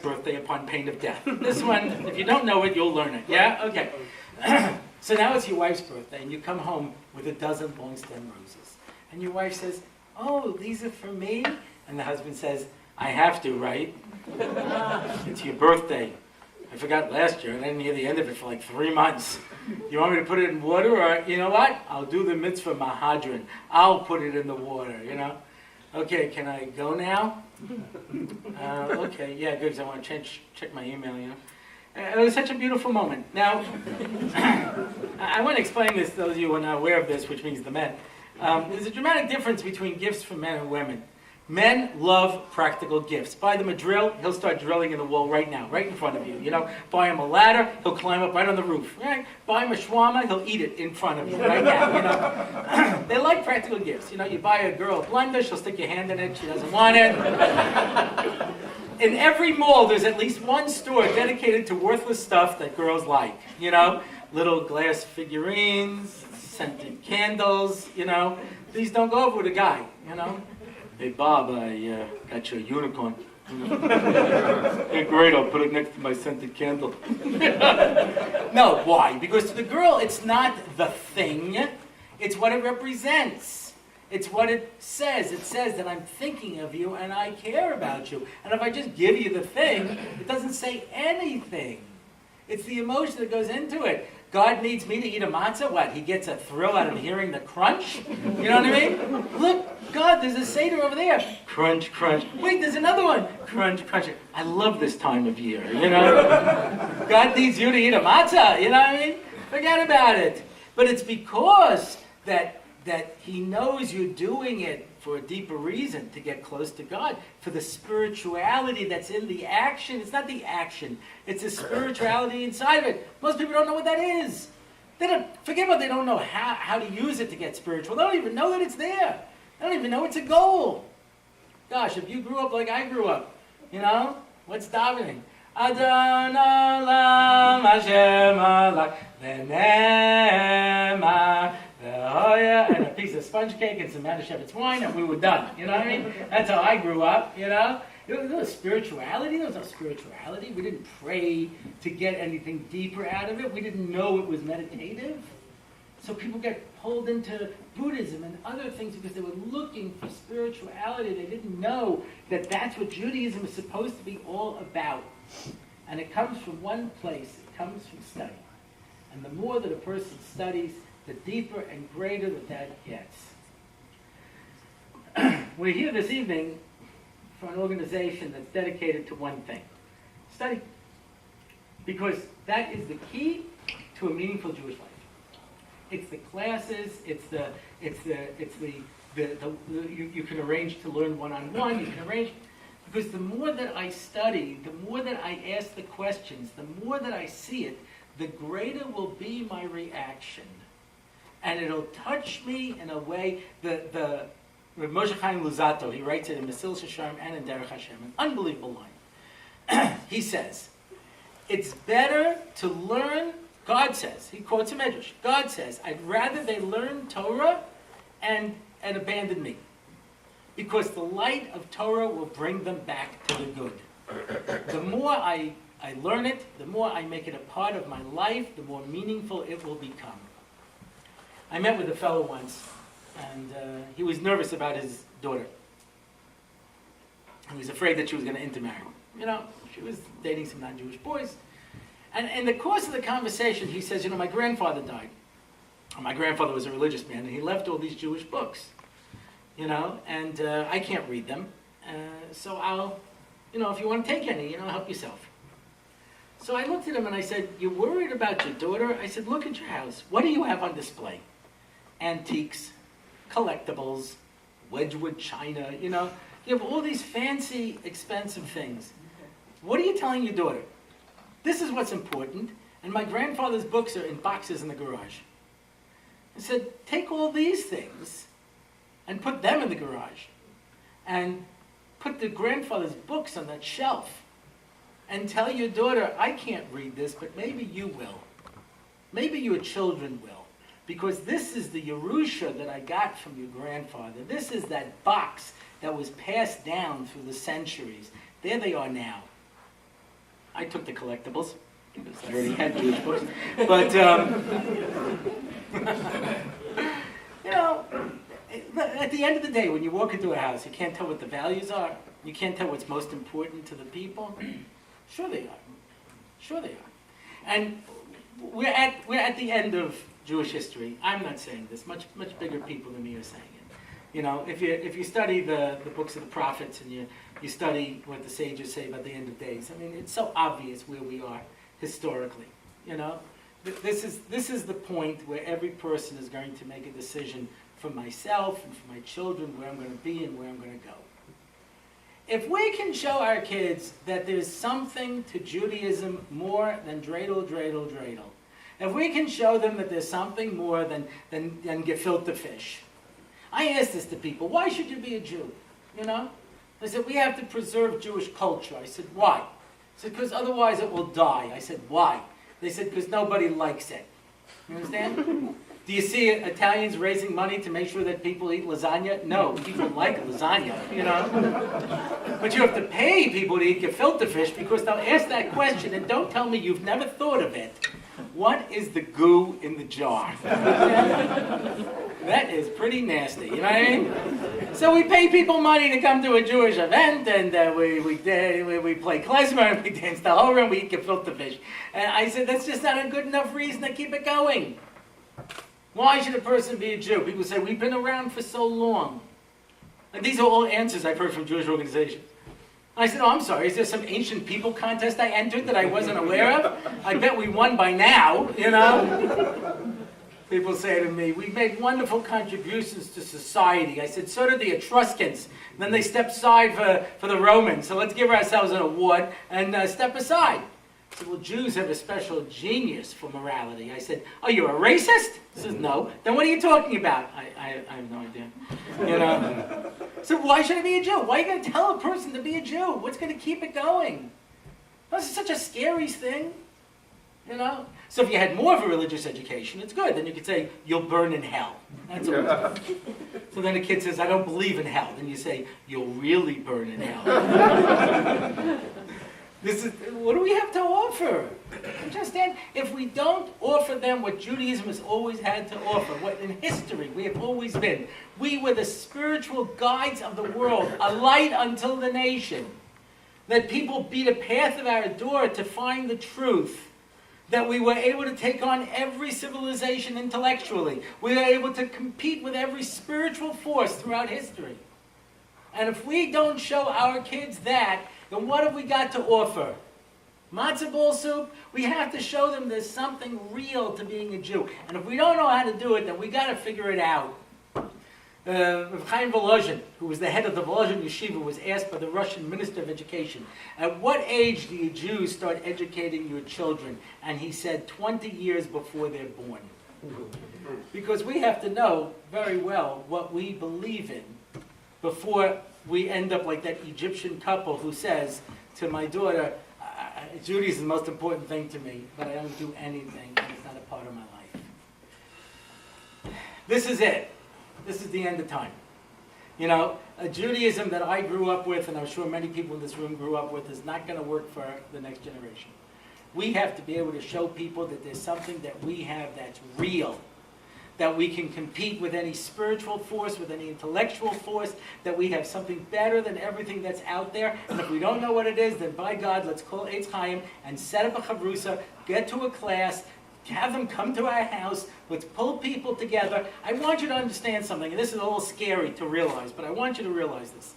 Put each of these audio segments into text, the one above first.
birthday upon pain of death. This one, if you don't know it, you'll learn it. Yeah? Okay. So now it's your wife's birthday, and you come home with a dozen long-stem roses. And your wife says, "Oh, these are for me?" And the husband says, "I have to, right? It's your birthday. I forgot last year, and I didn't hear the end of it for like 3 months. You want me to put it in water, or you know what? I'll do the mitzvah mahadran. I'll put it in the water, you know? Okay, can I go now? Okay, yeah, good, because I want to check my email, you know? It was such a beautiful moment. Now, I want to explain this to those of you who are not aware of this, which means the men. There's a dramatic difference between gifts for men and women. Men love practical gifts. Buy them a drill, he'll start drilling in the wall right now, right in front of you. You know, buy him a ladder, he'll climb up right on the roof. Right? Buy him a shawarma, he'll eat it in front of you right now. You know, they like practical gifts. You know, you buy a girl a blender, she'll stick your hand in it. She doesn't want it. In every mall, there's at least one store dedicated to worthless stuff that girls like. You know, little glass figurines, scented candles. You know, these don't go over with a guy. You know. Hey Bob, I got you a unicorn. Hey, great, I'll put it next to my scented candle. No, why? Because to the girl, it's not the thing, it's what it represents. It's what it says. It says that I'm thinking of you and I care about you. And if I just give you the thing, it doesn't say anything. It's the emotion that goes into it. God needs me to eat a matzah? What? He gets a thrill out of hearing the crunch? You know what I mean? Look, God, there's a Seder over there. Crunch, crunch. Wait, there's another one. Crunch, crunch. I love this time of year, you know? God needs you to eat a matzah, you know what I mean? Forget about it. But it's because that He knows you're doing it for a deeper reason, to get close to God, for the spirituality that's in the action. It's not the action, it's the spirituality inside of it. Most people don't know what that is. They don't know how to use it to get spiritual. They don't even know that it's there. They don't even know it's a goal. Gosh, if you grew up like I grew up, you know, what's davening? Adon Olam Hashem Alak V'nema and a piece of sponge cake and some Manischewitz wine, and we were done. You know what I mean? That's how I grew up, you know? There was spirituality. There was no spirituality. We didn't pray to get anything deeper out of it. We didn't know it was meditative. So people get pulled into Buddhism and other things because they were looking for spirituality. They didn't know that that's what Judaism is supposed to be all about. And it comes from one place. It comes from study. And the more that a person studies, the deeper and greater that gets. We're here this evening for an organization that's dedicated to one thing: study. Because that is the key to a meaningful Jewish life. It's the classes, you can arrange to learn one-on-one, you can arrange, because the more that I study, the more that I ask the questions, the more that I see it, the greater will be my reaction. And it'll touch me in a way. The Moshe Chaim Luzzatto, he writes it in Mesilas Yesharim and in Derech Hashem, an unbelievable line. He says, it's better to learn, God says, he quotes a medrash, God says, I'd rather they learn Torah and abandon me. Because the light of Torah will bring them back to the good. The more I learn it, the more I make it a part of my life, the more meaningful it will become. I met with a fellow once, and he was nervous about his daughter. He was afraid that she was going to intermarry. You know, she was dating some non-Jewish boys. And in the course of the conversation, he says, you know, my grandfather died. My grandfather was a religious man, and he left all these Jewish books. You know, and I can't read them. So I'll, you know, if you want to take any, you know, help yourself. So I looked at him and I said, you're worried about your daughter? I said, look at your house. What do you have on display? Antiques, collectibles, Wedgwood china, you know. You have all these fancy, expensive things. What are you telling your daughter? This is what's important, and my grandfather's books are in boxes in the garage. I said, take all these things and put them in the garage, and put the grandfather's books on that shelf, and tell your daughter, I can't read this, but maybe you will. Maybe your children will. Because this is the Yerusha that I got from your grandfather. This is that box that was passed down through the centuries. There they are now. I took the collectibles, because I already had Jewish books. But, you know, at the end of the day, when you walk into a house, you can't tell what the values are. You can't tell what's most important to the people. Sure they are. Sure they are. And we're at the end of Jewish history. I'm not saying this. Much bigger people than me are saying it. You know, if you study the books of the prophets and you study what the sages say about the end of days, I mean, it's so obvious where we are historically. You know, this is the point where every person is going to make a decision for myself and for my children where I'm going to be and where I'm going to go. If we can show our kids that there's something to Judaism more than dreidel, dreidel, dreidel, if we can show them that there's something more than gefilte fish. I ask this to people, why should you be a Jew? You know? They said, we have to preserve Jewish culture. I said, why? I said, because otherwise it will die. I said, why? They said, because nobody likes it. You understand? Do you see Italians raising money to make sure that people eat lasagna? No, people like lasagna, you know. But you have to pay people to eat gefilte fish because they'll ask that question and don't tell me you've never thought of it. What is the goo in the jar? That is pretty nasty, you know what I mean? So we pay people money to come to a Jewish event, and we play klezmer, and we dance the whole room, we eat gefilte fish. And I said, that's just not a good enough reason to keep it going. Why should a person be a Jew? People say, we've been around for so long. And these are all answers I've heard from Jewish organizations. I said, oh, I'm sorry, is there some ancient people contest I entered that I wasn't aware of? I bet we won by now, you know? People say to me, we made wonderful contributions to society. I said, so did the Etruscans. And then they stepped aside for the Romans, so let's give ourselves an award and step aside. I said, well, Jews have a special genius for morality. I said, oh, you're a racist? He says, no. Then what are you talking about? I have no idea. You know? So why should I be a Jew? Why are you going to tell a person to be a Jew? What's going to keep it going? This is such a scary thing. You know? So if you had more of a religious education, it's good. Then you could say, you'll burn in hell. That's all. So then a kid says, I don't believe in hell. Then you say, you'll really burn in hell. What do we have to offer? Understand? If we don't offer them what Judaism has always had to offer, what in history we have always been, we were the spiritual guides of the world, a light unto the nation, that people beat a path of our door to find the truth, that we were able to take on every civilization intellectually, we were able to compete with every spiritual force throughout history. And if we don't show our kids that, then what have we got to offer? Matzah ball soup? We have to show them there's something real to being a Jew. And if we don't know how to do it, then we got to figure it out. Rav Chaim Volozhin, who was the head of the Volozhin Yeshiva, was asked by the Russian Minister of Education, at what age do you Jews start educating your children? And he said 20 years before they're born. Because we have to know very well what we believe in before we end up like that Egyptian couple who says to my daughter, Judaism is the most important thing to me, but I don't do anything, and it's not a part of my life. This is it. This is the end of time. You know, a Judaism that I grew up with, and I'm sure many people in this room grew up with, is not going to work for the next generation. We have to be able to show people that there's something that we have that's real, that we can compete with any spiritual force, with any intellectual force, that we have something better than everything that's out there. And if we don't know what it is, then by God, let's call Eitz Chaim and set up a chavrusa, get to a class, have them come to our house, let's pull people together. I want you to understand something, and this is a little scary to realize, but I want you to realize this.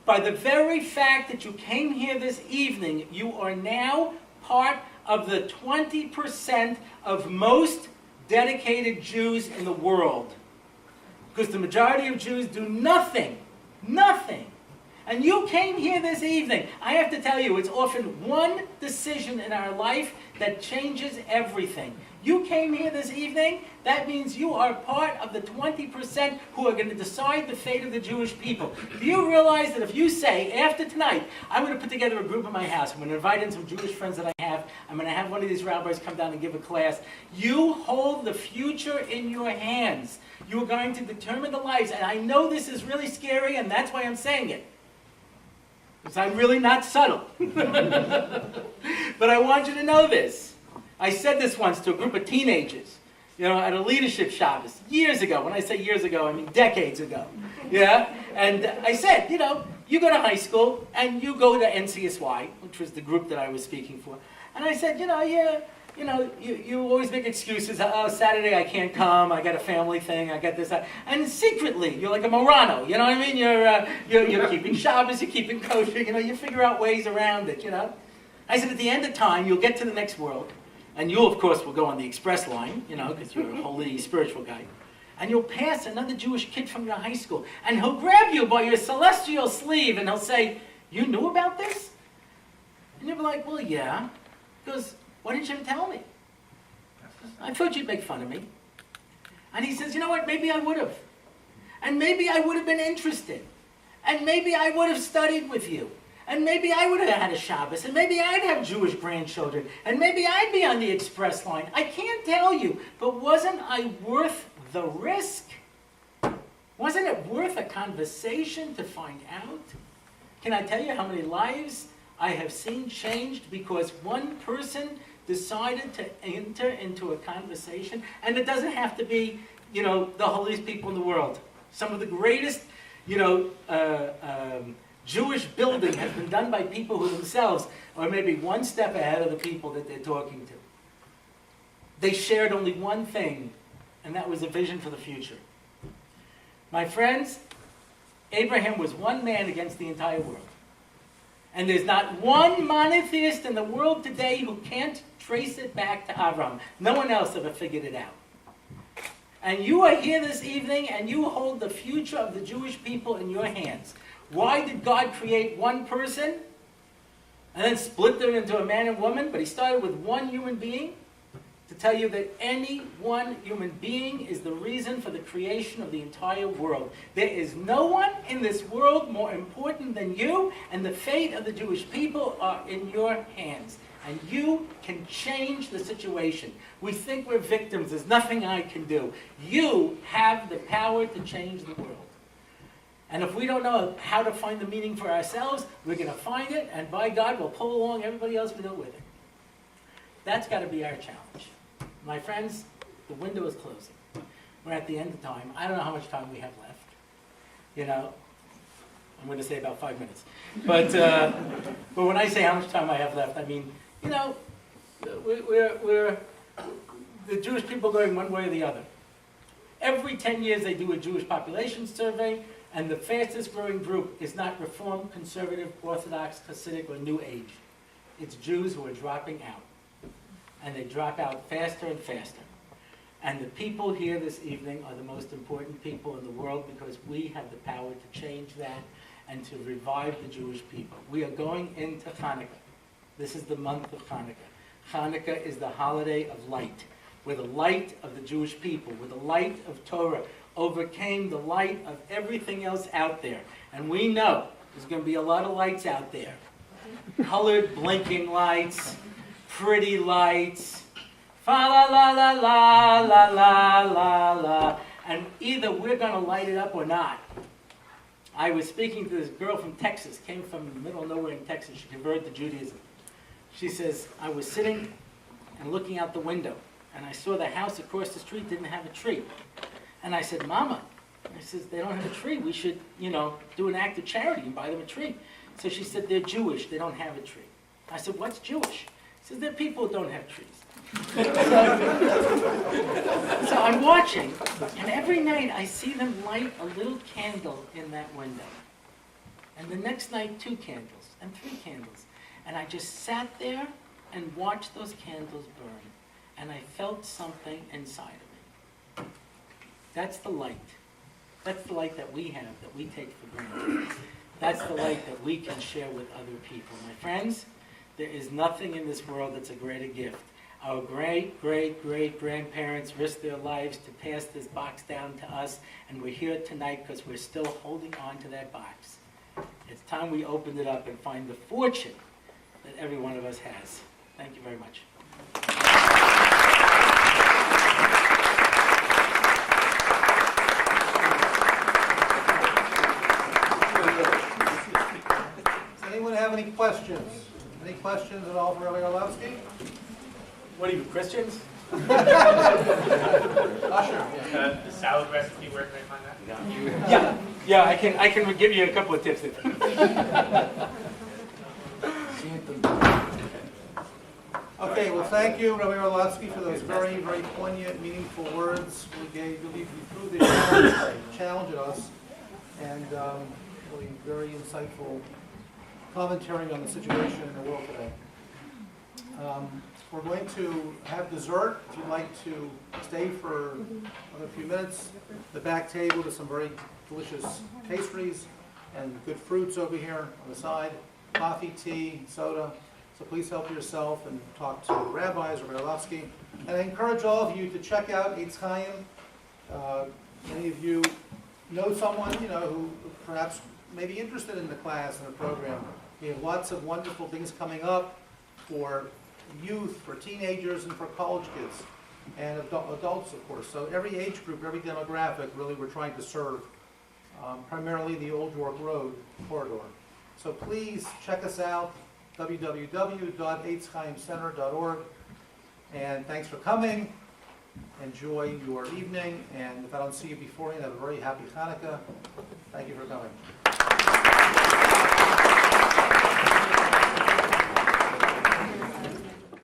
By the very fact that you came here this evening, you are now part of the 20% of most dedicated Jews in the world. Because the majority of Jews do nothing. Nothing. And you came here this evening. I have to tell you, it's often one decision in our life that changes everything. You came here this evening, that means you are part of the 20% who are going to decide the fate of the Jewish people. Do you realize that if you say, after tonight, I'm going to put together a group in my house, I'm going to invite in some Jewish friends that I have, I'm going to have one of these rabbis come down and give a class, you hold the future in your hands. You are going to determine the lives. And I know this is really scary, and that's why I'm saying it. Because I'm really not subtle. But But I want you to know this. I said this once to a group of teenagers, at a leadership Shabbos, years ago. When I say years ago, I mean decades ago. Yeah? And I said, you go to high school and you go to NCSY, which was the group that I was speaking for. And I said, you always make excuses. Oh, Saturday I can't come. I got a family thing. I got this. And secretly, you're like a Morano. You know what I mean? You're keeping Shabbos. You're keeping kosher. You figure out ways around it. I said, at the end of time, you'll get to the next world, and you, of course, will go on the express line. Because you're a holy spiritual guy, and you'll pass another Jewish kid from your high school, and he'll grab you by your celestial sleeve, and he'll say, "You knew about this?" And you'll be like, "Well, yeah." He goes, "Why didn't you tell me? I thought you'd make fun of me." And he says, "You know what? Maybe I would have. And maybe I would have been interested. And maybe I would have studied with you. And maybe I would have had a Shabbos. And maybe I'd have Jewish grandchildren. And maybe I'd be on the express line. I can't tell you, but wasn't I worth the risk? Wasn't it worth a conversation to find out?" Can I tell you how many lives I have seen changed because one person decided to enter into a conversation? And it doesn't have to be, the holiest people in the world. Some of the greatest, Jewish building has been done by people who themselves are maybe one step ahead of the people that they're talking to. They shared only one thing, and that was a vision for the future. My friends, Abraham was one man against the entire world. And there's not one monotheist in the world today who can't trace it back to Abraham. No one else ever figured it out. And you are here this evening, and you hold the future of the Jewish people in your hands. Why did God create one person and then split them into a man and woman? But he started with one human being to tell you that any one human being is the reason for the creation of the entire world. There is no one in this world more important than you, and the fate of the Jewish people are in your hands. And you can change the situation. We think we're victims. There's nothing I can do. You have the power to change the world. And if we don't know how to find the meaning for ourselves, we're going to find it, and by God, we'll pull along everybody else we know with it. That's got to be our challenge. My friends, the window is closing. We're at the end of time. I don't know how much time we have left. I'm going to say about 5 minutes. But when I say how much time I have left, I mean, we're the Jewish people going one way or the other. Every 10 years they do a Jewish population survey, and the fastest growing group is not Reform, Conservative, Orthodox, Hasidic, or New Age. It's Jews who are dropping out. And they drop out faster and faster. And the people here this evening are the most important people in the world because we have the power to change that and to revive the Jewish people. We are going into Hanukkah. This is the month of Hanukkah. Hanukkah is the holiday of light, where the light of the Jewish people, where the light of Torah overcame the light of everything else out there. And we know there's going to be a lot of lights out there. Colored blinking lights, pretty lights, fa la la la la la la la la. And either we're going to light it up or not. I was speaking to this girl from Texas, came from the middle of nowhere in Texas. She converted to Judaism. She says, I was sitting and looking out the window, and I saw the house across the street didn't have a tree. And I said, Mama, I says, they don't have a tree. We should, do an act of charity and buy them a tree. So she said, they're Jewish. They don't have a tree. I said, what's Jewish? She says, they're people who don't have trees. So I'm watching, and every night I see them light a little candle in that window. And the next night, 2 candles, and 3 candles. And I just sat there and watched those candles burn. And I felt something inside of me. That's the light. That's the light that we have, that we take for granted. That's the light that we can share with other people. My friends, there is nothing in this world that's a greater gift. Our great-great-great-grandparents risked their lives to pass this box down to us, and we're here tonight because we're still holding on to that box. It's time we opened it up and find the fortune that every one of us has. Thank you very much. Does anyone have any questions? Any questions at all for Rabbi Orlofsky? What are you, Christians? Usher, yeah. The salad recipe, where can I find that? Yeah, I can give you a couple of tips. Okay, well, thank you, Rabbi Orlofsky, for those very, very poignant, meaningful words. You threw the challenge at us, and really very insightful commentary on the situation in the world today. We're going to have dessert. If you'd like to stay for another few minutes, the back table, there's some very delicious pastries and good fruits over here on the side, coffee, tea, soda. So please help yourself and talk to the rabbis or Rabbi Orlofsky. And I encourage all of you to check out Eitz Chaim. Many of you know someone who perhaps may be interested in the class and the program. We have lots of wonderful things coming up for youth, for teenagers, and for college kids, and adults, of course. So every age group, every demographic, really we're trying to serve, primarily the Old York Road corridor. So please check us out, www.eitzchaimcenter.org. And thanks for coming. Enjoy your evening, and if I don't see you beforehand, have a very happy Hanukkah. Thank you for coming.